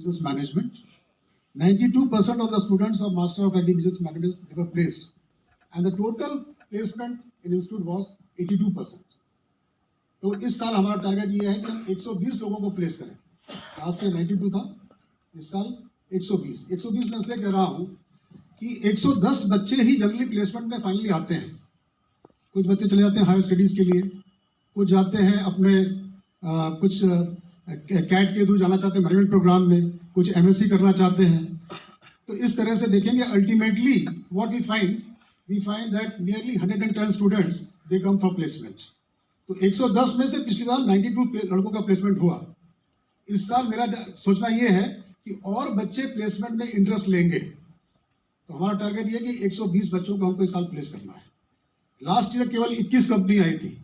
Business Management. 92% of the students of Master of Agri Business Management they were placed, and the total placement in institute was 82%. तो इस साल हमारा target ये है कि हम 120 लोगों को प्लेस करें. लास्ट ईयर 92 था, इस साल 120. 120 में इसलिए कह रहा हूँ कि 110 बच्चे ही जनरली प्लेसमेंट में फाइनली आते हैं. कुछ बच्चे चले जाते हैं हायर स्टडीज़ के लिए, कुछ जाते हैं अपने कुछ कैट के थ्रू जाना चाहते हैं मैनेजमेंट प्रोग्राम में, कुछ एमएससी करना चाहते हैं. तो इस तरह से देखेंगे ultimately what we find that nearly 110 students they come for placement. तो 110 में से पिछली बार 92 लड़कों का प्लेसमेंट हुआ. इस साल मेरा सोचना ये है कि और बच्चे प्लेसमेंट में इंटरेस्ट लेंगे. तो हमारा टारगेट ये है कि 120 बच्चों को हमको इस साल प्लेस करना है. लास्ट ईयर केवल 21 कंपनी आई थी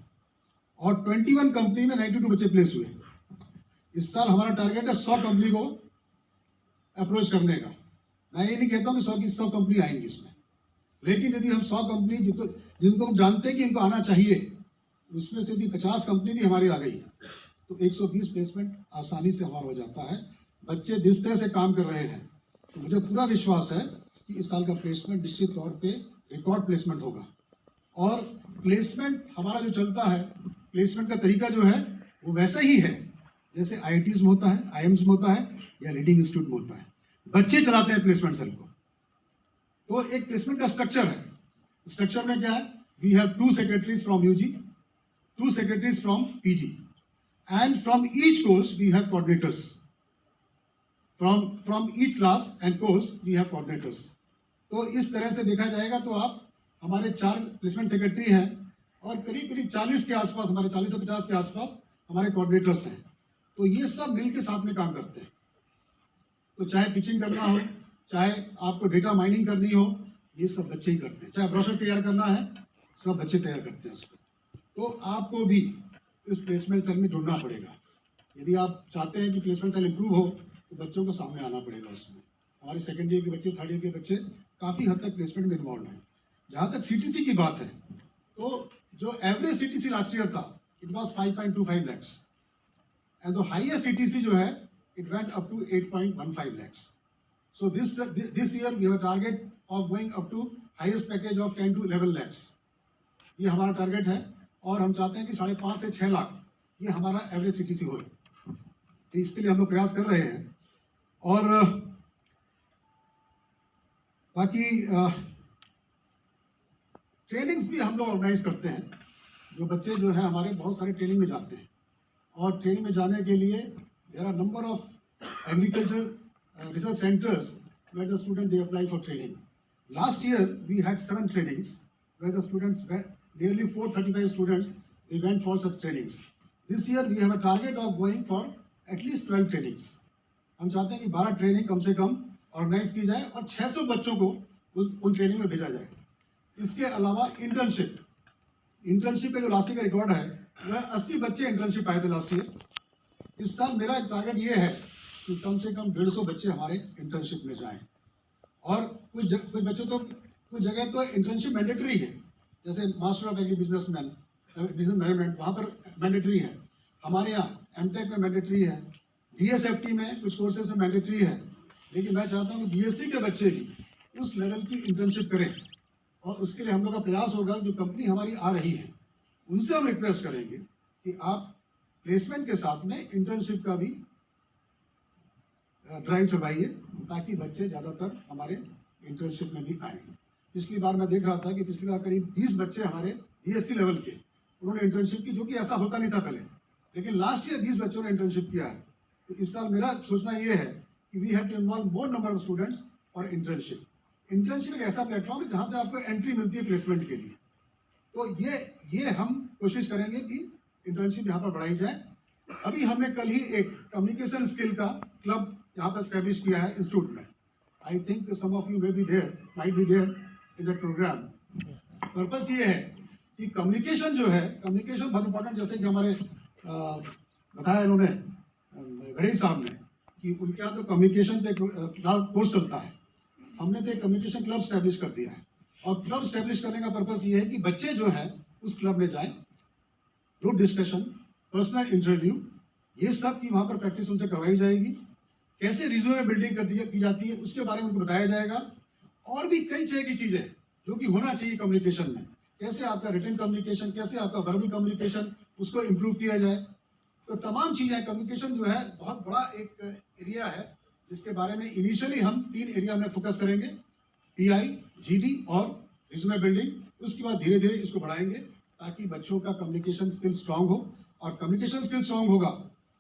और 21 कंपनी में 92 बच्चे प्लेस हुए. इस साल हमारा टारगेट है 100 कंपनी को अप्रोच करने का. मैं ये नहीं कहता हूँ कि 100 की 100 कंपनी आएंगी इसमें, लेकिन यदि हम 100 कंपनी जिनको हम जानते हैं कि इनको आना चाहिए, उसमें से यदि 50 कंपनी भी हमारी आ गई तो 120 प्लेसमेंट आसानी से हमारा हो जाता है. बच्चे जिस तरह से काम कर रहे हैं तो मुझे पूरा विश्वास है कि इस साल का प्लेसमेंट निश्चित तौर पे रिकॉर्ड प्लेसमेंट होगा. और प्लेसमेंट हमारा जो चलता है, प्लेसमेंट का तरीका जो है वो वैसा ही है जैसे IITs में होता है, IIMs में होता है या लीडिंग इंस्टीट्यूट में होता है. बच्चे चलाते हैं प्लेसमेंट सेल को. तो एक प्लेसमेंट का स्ट्रक्चर है. स्ट्रक्चर में क्या है, we have 2 secretaries from UG, 2 secretaries from PG, and from each course we have coordinators. From each class and course we have coordinators. तो इस तरह से देखा जाएगा तो आप हमारे 4 प्लेसमेंट सेक्रेटरी हैं और करीब करीब 40 के आसपास, हमारे 40 से 50 के आसपास हमारे कोऑर्डिनेटर्स हैं. तो ये सब मिल के साथ में काम करते हैं. तो चाहे पिचिंग करना हो, चाहे आपको डेटा माइनिंग करनी हो, ये सब बच्चे ही करते हैं. चाहे ब्रोशर तैयार करना है, सब बच्चे तैयार करते हैं उसको. तो आपको भी इस प्लेसमेंट सेल में जुड़ना पड़ेगा. यदि आप चाहते हैं कि प्लेसमेंट सेल इंप्रूव हो तो बच्चों को सामने आना पड़ेगा उसमें. हमारे सेकेंड ईयर के बच्चे, थर्ड ईयर के बच्चे काफ़ी हद तक प्लेसमेंट में इन्वॉल्व हैं. जहाँ तक CTC की बात है तो जो एवरेज CTC लास्ट ईयर था it was 5.25 lakhs and the highest CTC जो है it went up to 8.15 lakhs. So this year we have target of going up to highest package of 10 to 11 lakhs. ये हमारा target है और हम चाहते हैं कि 5.5 से 6 लाख ये हमारा एवरेज CTC हो. तो इसके लिए हम लोग प्रयास कर रहे हैं. और बाकी ट्रेनिंग्स भी हम लोग ऑर्गेनाइज करते हैं. जो बच्चे जो है हमारे बहुत सारे ट्रेनिंग में जाते हैं और ट्रेनिंग में जाने के लिए there are number of agriculture research centers where the student they apply for training. Last year we had 7 trainings where the students were nearly 435 students they went for such trainings. This year we have a target of going for at least 12 trainings. हम चाहते हैं कि 12 training कम से कम organise की जाए और 600 बच्चों को उन ट्रेनिंग में भेजा जाए. इसके अलावा इंटर्नशिप का जो लास्ट ईयर का रिकॉर्ड है वह 80 बच्चे इंटर्नशिप आए थे लास्ट ईयर. इस साल मेरा टारगेट ये है कि कम से कम 150 बच्चे हमारे इंटर्नशिप में जाएं. और कुछ बच्चों तो कुछ जगह तो इंटर्नशिप मैंडेटरी है, जैसे master of agri business management वहाँ पर मैंडेटरी है. हमारे यहाँ MTech में मैंडेटरी है, DSFT में कुछ कोर्सेज में मैंडेटरी है. लेकिन मैं चाहता हूँ कि BSc के बच्चे भी उस लेवल की इंटर्नशिप करें और उसके लिए हम लोग का प्रयास होगा. जो कंपनी हमारी आ रही है उनसे हम रिक्वेस्ट करेंगे कि आप प्लेसमेंट के साथ में इंटर्नशिप का भी ड्राइव चलवाइए ताकि बच्चे ज़्यादातर हमारे इंटर्नशिप में भी आएँ. पिछली बार मैं देख रहा था कि पिछली बार करीब 20 बच्चे हमारे BSc लेवल के उन्होंने इंटर्नशिप की, जो कि ऐसा होता नहीं था पहले. लेकिन लास्ट ईयर 20 बच्चों ने इंटर्नशिप किया है. तो इस साल मेरा सोचना ये है कि we have to involve more number of students for internship. Internship एक ऐसा प्लेटफॉर्म है जहाँ से आपको एंट्री मिलती है प्लेसमेंट के लिए. तो ये हम कोशिश करेंगे कि इंटर्नशिप यहाँ पर बढ़ाई जाए. अभी हमने कल ही एक कम्युनिकेशन स्किल का क्लब यहाँ पर एस्टेब्लिश किया है इंस्टीट्यूट में. I think some of you may be there, might be there in the program. Purpose ये है कि कम्युनिकेशन जो है, कम्युनिकेशन बहुत इंपॉर्टेंट. जैसे कि हमारे बताया इन्होंने गणेश साहब ने कि उनके यहाँ तो कम्युनिकेशन पे कोर्स चलता है. हमने तो एक कम्युनिकेशन क्लब स्टैब्लिश कर दिया है और क्लब स्टैब्लिश करने का पर्पस ये है कि बच्चे जो है उस क्लब में जाएं, ग्रुप डिस्कशन, पर्सनल इंटरव्यू, ये सब की वहाँ पर प्रैक्टिस उनसे करवाई जाएगी. कैसे रिज्यूमे बिल्डिंग की जाती है उसके बारे में उनको बताया जाएगा। और भी कई तरह की चीजें जो कि होना चाहिए कम्युनिकेशन में, कैसे आपका रिटन कम्युनिकेशन, कैसे आपका वर्बल कम्युनिकेशन, उसको इम्प्रूव किया जाए। तो तमाम चीजें, कम्युनिकेशन जो है बहुत बड़ा एक एरिया है जिसके बारे में इनिशियली हम 3 एरिया में फोकस करेंगे, पीआई, जीडी और रिज्यूमे बिल्डिंग। उसके बाद धीरे धीरे इसको बढ़ाएंगे ताकि बच्चों का कम्युनिकेशन स्किल स्ट्रांग हो। और कम्युनिकेशन स्किल स्ट्रांग होगा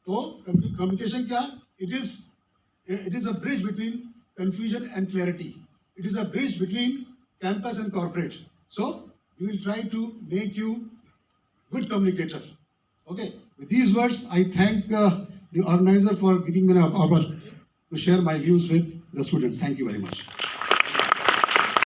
तो कम्युनिकेशन क्या, it is a bridge between confusion and clarity. It is a bridge between campus and corporate. So we will try to make you good communicator. Okay. With these words, I thank the organizer for giving me an opportunity to share my views with the students. Thank you very much.